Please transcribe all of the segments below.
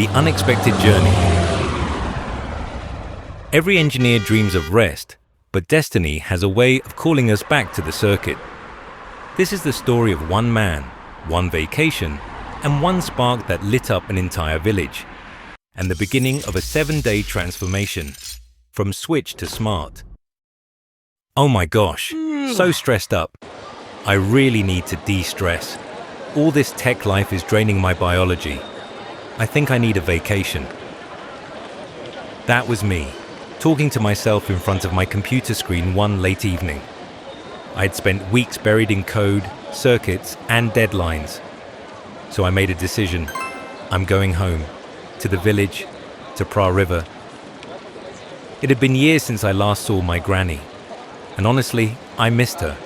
The unexpected journey. Every engineer dreams of rest, but destiny has a way of calling us back to the circuit. This is the story of one man, one vacation, and one spark that lit up an entire village, and the beginning of a 7-day transformation, from switch to smart. Oh my gosh, so stressed up. I really need to de-stress. All this tech life is draining my biology. I think I need a vacation. That was me, talking to myself in front of my computer screen one late evening. I'd spent weeks buried in code, circuits, and deadlines. So I made a decision. I'm going home, to the village, to Pra River. It had been years since I last saw my granny, and honestly, I missed her.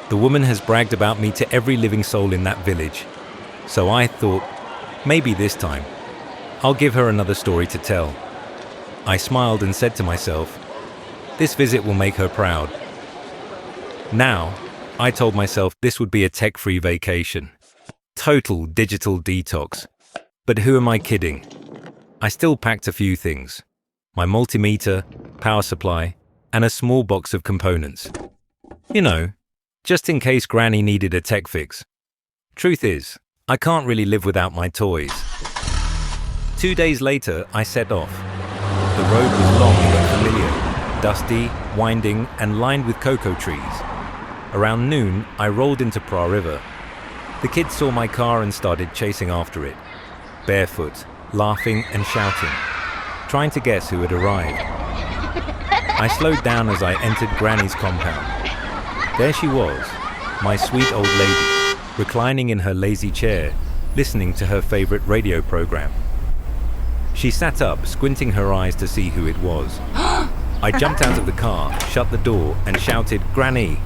The woman has bragged about me to every living soul in that village, so I thought, maybe this time, I'll give her another story to tell. I smiled and said to myself, this visit will make her proud. Now, I told myself this would be a tech-free vacation. Total digital detox. But who am I kidding? I still packed a few things. My multimeter, power supply, and a small box of components. You know, just in case Granny needed a tech fix. Truth is, I can't really live without my toys. 2 days later, I set off. The road was long but familiar, dusty, winding, and lined with cocoa trees. Around noon, I rolled into Pra River. The kids saw my car and started chasing after it, barefoot, laughing and shouting, trying to guess who had arrived. I slowed down as I entered Granny's compound. There she was, my sweet old lady, reclining in her lazy chair, listening to her favorite radio program. She sat up, squinting her eyes to see who it was. I jumped out of the car, shut the door, and shouted, "Granny!"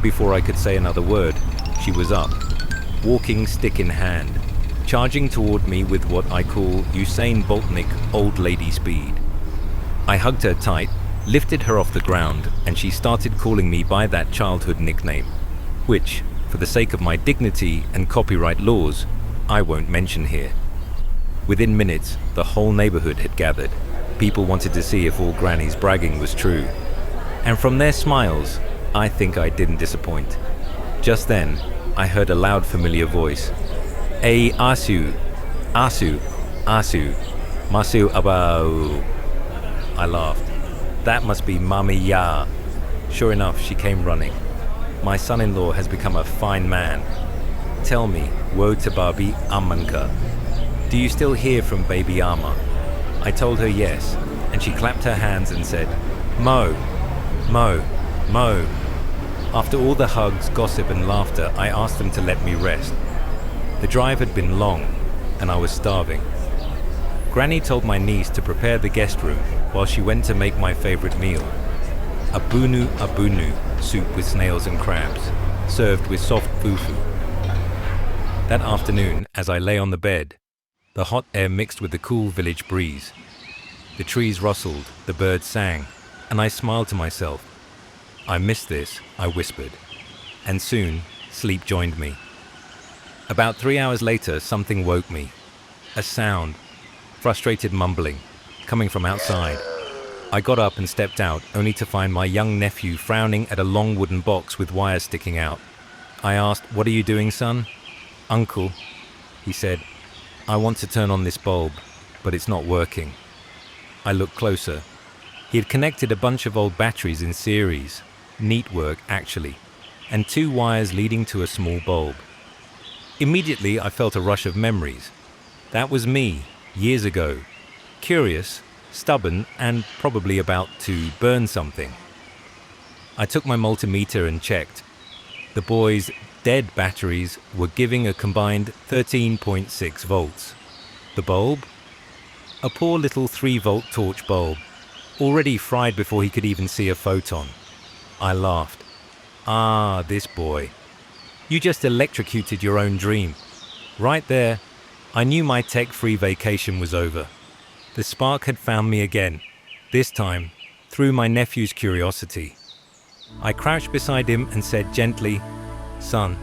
Before I could say another word, she was up, walking stick in hand, charging toward me with what I call Usain Boltnik old lady speed. I hugged her tight, lifted her off the ground, and she started calling me by that childhood nickname, which, for the sake of my dignity and copyright laws, I won't mention here. Within minutes, the whole neighborhood had gathered. People wanted to see if all Granny's bragging was true. And from their smiles, I think I didn't disappoint. Just then, I heard a loud familiar voice. "Hey, Asu, Asu, Asu, Masu Abau." I laughed. That must be Mami Ya. Sure enough, she came running. My son-in-law has become a fine man. Tell me, woe to Babi Amanka. Do you still hear from baby Ama? I told her yes, and she clapped her hands and said, "Mo, Mo, Mo." After all the hugs, gossip and laughter, I asked them to let me rest. The drive had been long, and I was starving. Granny told my niece to prepare the guest room while she went to make my favorite meal. Abunu abunu, soup with snails and crabs, served with soft fufu. That afternoon, as I lay on the bed, the hot air mixed with the cool village breeze. The trees rustled, the birds sang, and I smiled to myself. I missed this, I whispered, and soon sleep joined me. About 3 hours later, something woke me. A sound, frustrated mumbling, coming from outside. I got up and stepped out, only to find my young nephew frowning at a long wooden box with wires sticking out. I asked, "What are you doing, son?" "Uncle," he said, "I want to turn on this bulb, but it's not working." I looked closer. He had connected a bunch of old batteries in series, neat work actually, and 2 wires leading to a small bulb. Immediately I felt a rush of memories. That was me, years ago, curious, stubborn, and probably about to burn something. I took my multimeter and checked. The boys' dead batteries were giving a combined 13.6 volts. The bulb? A poor little 3-volt torch bulb, already fried before he could even see a photon. I laughed. Ah, this boy. You just electrocuted your own dream. Right there, I knew my tech-free vacation was over. The spark had found me again, this time through my nephew's curiosity. I crouched beside him and said gently, "Son,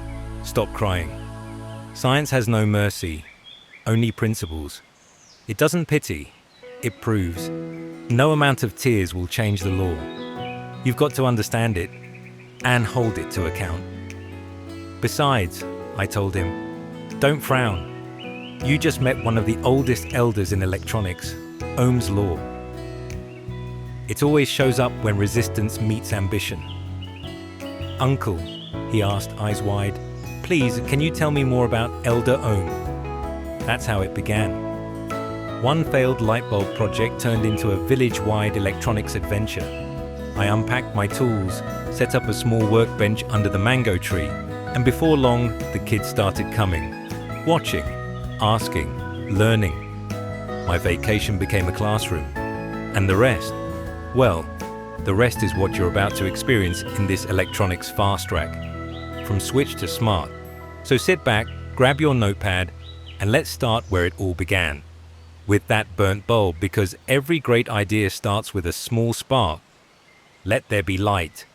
stop crying. Science has no mercy, only principles. It doesn't pity, it proves. No amount of tears will change the law. You've got to understand it and hold it to account. Besides, I told him, don't frown. You just met one of the oldest elders in electronics, Ohm's law. It always shows up when resistance meets ambition. Uncle, he asked, eyes wide, please, can you tell me more about Elder Ohm? That's how it began. One failed light bulb project turned into a village-wide electronics adventure. I unpacked my tools, set up a small workbench under the mango tree, and before long, the kids started coming, watching, asking, learning. My vacation became a classroom. And the rest? Well, the rest is what you're about to experience in this electronics fast track, from switch to smart. So sit back, grab your notepad, and let's start where it all began. With that burnt bulb, because every great idea starts with a small spark. Let there be light.